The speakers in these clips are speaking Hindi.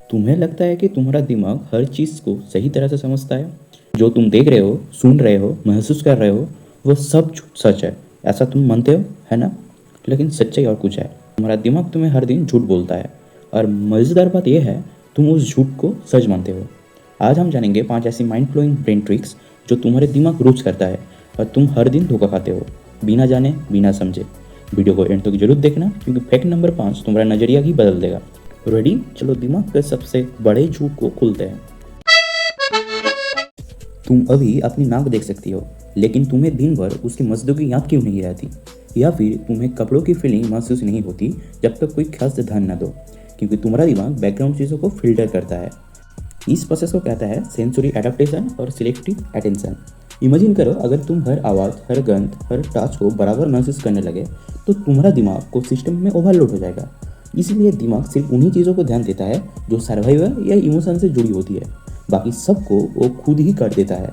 तुम्हें लगता है कि तुम्हारा दिमाग हर चीज़ को सही तरह से समझता है? जो तुम देख रहे हो, सुन रहे हो, महसूस कर रहे हो, वो सब सच है, ऐसा तुम मानते हो, है ना? लेकिन सच्चाई और कुछ है। तुम्हारा दिमाग तुम्हें हर दिन झूठ बोलता है और मज़ेदार बात यह है, तुम उस झूठ को सच मानते हो। आज हम जानेंगे 5 ऐसी माइंड ब्लोइंग ब्रेन ट्रिक्स जो तुम्हारे दिमाग रोज करता है और तुम हर दिन धोखा खाते हो, बिना जाने, बिना समझे। वीडियो को एंड तक जरूर देखना, क्योंकि फैक्ट नंबर 5 तुम्हारा नज़रिया ही बदल देगा। रेडी? चलो दिमाग के सबसे बड़े झूठ को खोलते हैं। तुम अभी अपनी नाक देख सकती हो, लेकिन तुम्हें दिन भर उसकी मज़दूरी याद क्यों नहीं रहती? या फिर तुम्हें कपड़ों की फीलिंग महसूस नहीं होती जब तक कोई खास ध्यान न दो? क्योंकि तुम्हारा दिमाग बैकग्राउंड चीज़ों को फिल्टर करता है। इस प्रोसेस को कहता है सेंसरी एडेप्टेशन और सिलेक्टिव अटेंशन। इमेजिन करो, अगर तुम हर आवाज़, हर गंध, हर टच को बराबर महसूस करने लगे तो तुम्हारा दिमाग को सिस्टम में ओवरलोड हो जाएगा। इसलिए दिमाग सिर्फ उन्हीं चीज़ों को ध्यान देता है जो सर्वाइवल या इमोशन से जुड़ी होती है, बाकी सबको वो खुद ही कर देता है।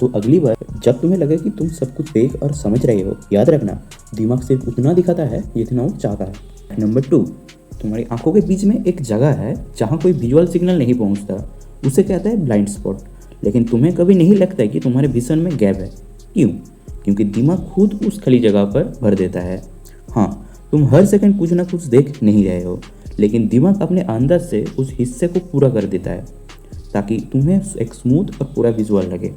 तो अगली बार जब तुम्हें लगे कि तुम सब कुछ देख और समझ रहे हो, याद रखना, दिमाग सिर्फ उतना दिखाता है जितना वो चाहता है। नंबर 2, तुम्हारी आंखों के बीच में एक जगह है जहाँ कोई विजुअल सिग्नल नहीं पहुँचता। उसे कहता है ब्लाइंड स्पॉट। लेकिन तुम्हें कभी नहीं लगता कि तुम्हारे विजन में गैप है? क्यों? क्योंकि दिमाग खुद उस खाली जगह पर भर देता है। हाँ, तुम हर सेकंड कुछ ना कुछ देख नहीं रहे हो, लेकिन दिमाग अपने अंदर से उस हिस्से को पूरा कर देता है ताकि तुम्हें एक स्मूथ और पूरा विजुअल लगे।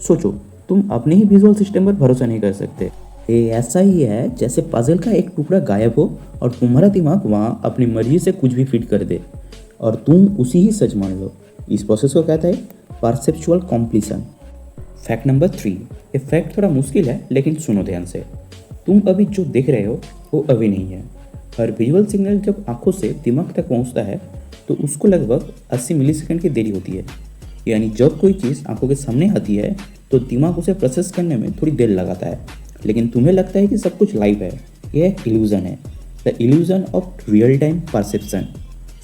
सोचो, तुम अपने ही विजुअल सिस्टम पर भरोसा नहीं कर सकते। ये ऐसा ही है जैसे पजल का एक टुकड़ा गायब हो और तुम्हारा दिमाग वहाँ अपनी मर्जी से कुछ भी फिट कर दे और तुम उसी ही सच मान लो। इस प्रोसेस को कहता है परसेप्चुअल कॉम्प्लीशन। फैक्ट नंबर 3, ये फैक्ट थोड़ा मुश्किल है, लेकिन सुनो ध्यान से। तुम अभी जो देख रहे हो वो अभी नहीं है। हर विजुअल सिग्नल जब आंखों से दिमाग तक पहुंचता है तो उसको लगभग 80 मिलीसेकंड की देरी होती है। यानी जब कोई चीज़ आंखों के सामने आती है तो दिमाग उसे प्रोसेस करने में थोड़ी देर लगाता है, लेकिन तुम्हें लगता है कि सब कुछ लाइव है। यह एक इल्यूजन है, the illusion of real time perception.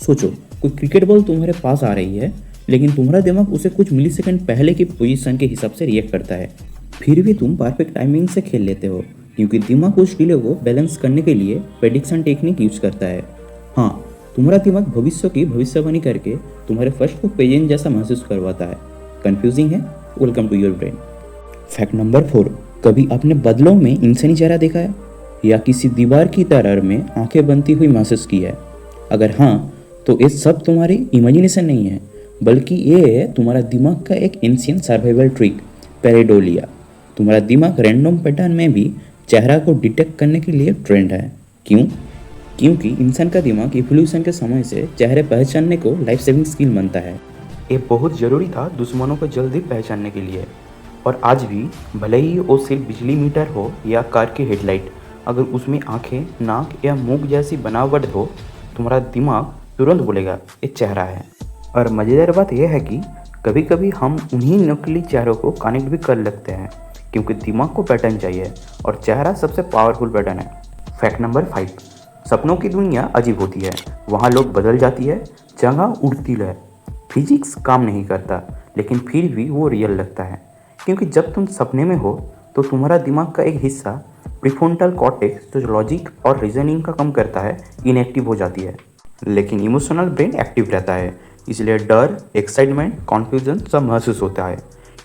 सोचो, कोई क्रिकेट बॉल तुम्हारे पास आ रही है, लेकिन तुम्हारा दिमाग उसे कुछ मिलीसेकंड पहले की पोजीशन के हिसाब से रिएक्ट करता है। फिर भी तुम परफेक्ट टाइमिंग से खेल लेते हो, क्योंकि दिमाग उस डिले को बैलेंस करने के लिए प्रेडिक्शन टेक्निक यूज करता है। हाँ, तुम्हारा दिमाग भविष्य की भविष्यवाणी करके तुम्हारे फर्स्ट को प्रेजेंट जैसा महसूस करवाता है। कंफ्यूजिंग है? Welcome to your brain. Fact number 4, कभी अपने बदलों में इंसानी चेहरा देखा है या किसी दीवार की तरह में आंखें बनती हुई महसूस की है? अगर हाँ, तो ये सब तुम्हारी इमेजिनेशन नहीं है, बल्कि ये है तुम्हारा दिमाग का एक एंशिएंट सर्वाइवल ट्रिक, पेरेडोलिया। तुम्हारा दिमाग रैंडम पैटर्न में भी चेहरा को डिटेक्ट करने के लिए ट्रेंड है। क्यों? क्योंकि इंसान का दिमाग इवोल्यूशन के समय से चेहरे पहचानने को लाइफ सेविंग स्किल मानता है। ये बहुत ज़रूरी था दुश्मनों को जल्दी पहचानने के लिए। और आज भी, भले ही वो सिर्फ बिजली मीटर हो या कार की हेडलाइट, अगर उसमें आंखें, नाक या मुंह जैसी बनावट हो, तुम्हारा दिमाग तुरंत बोलेगा ये चेहरा है। और मज़ेदार बात यह है कि कभी कभी हम उन्हीं नकली चेहरों को कनेक्ट भी कर लगते हैं, क्योंकि दिमाग को पैटर्न चाहिए और चेहरा सबसे पावरफुल पैटर्न है। फैक्ट नंबर 5, सपनों की दुनिया अजीब होती है। वहाँ लोग बदल जाती है, जगह उड़ती है, फिजिक्स काम नहीं करता, लेकिन फिर भी वो रियल लगता है। क्योंकि जब तुम सपने में हो तो तुम्हारा दिमाग का एक हिस्सा, प्रीफ्रंटल कॉर्टेक्स, जो लॉजिक और रीजनिंग का काम करता है, इनएक्टिव हो जाती है, लेकिन इमोशनल ब्रेन एक्टिव रहता है। इसलिए डर, एक्साइटमेंट, कॉन्फ्यूजन सब महसूस होता है।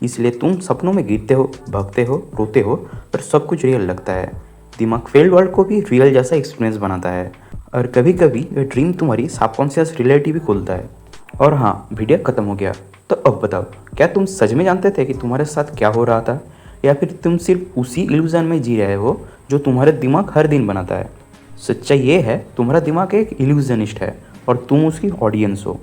इसलिए तुम सपनों में गिरते हो, भागते हो, रोते हो, पर सब कुछ रियल लगता है। दिमाग फेल्ड वर्ल्ड को भी रियल जैसा एक्सपीरियंस बनाता है और कभी कभी ये ड्रीम तुम्हारी सबकॉन्शियस रियलिटी भी खोलता है। और हाँ, वीडियो खत्म हो गया, तो अब बताओ, क्या तुम सच में जानते थे कि तुम्हारे साथ क्या हो रहा था, या फिर तुम सिर्फ उसी इल्यूजन में जी रहे हो जो तुम्हारे दिमाग हर दिन बनाता है? सच्चाई ये है, तुम्हारा दिमाग एक इल्यूजनिस्ट है और तुम उसकी ऑडियंस हो।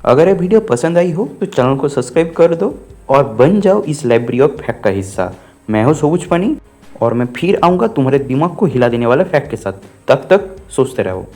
अगर ये वीडियो पसंद आई हो तो चैनल को सब्सक्राइब कर दो और बन जाओ इस लाइब्रेरी ऑफ फैक्ट का हिस्सा। मैं हूँ सबूज पनी और मैं फिर आऊँगा तुम्हारे दिमाग को हिला देने वाले फैक्ट के साथ। तब तक सोचते रहो।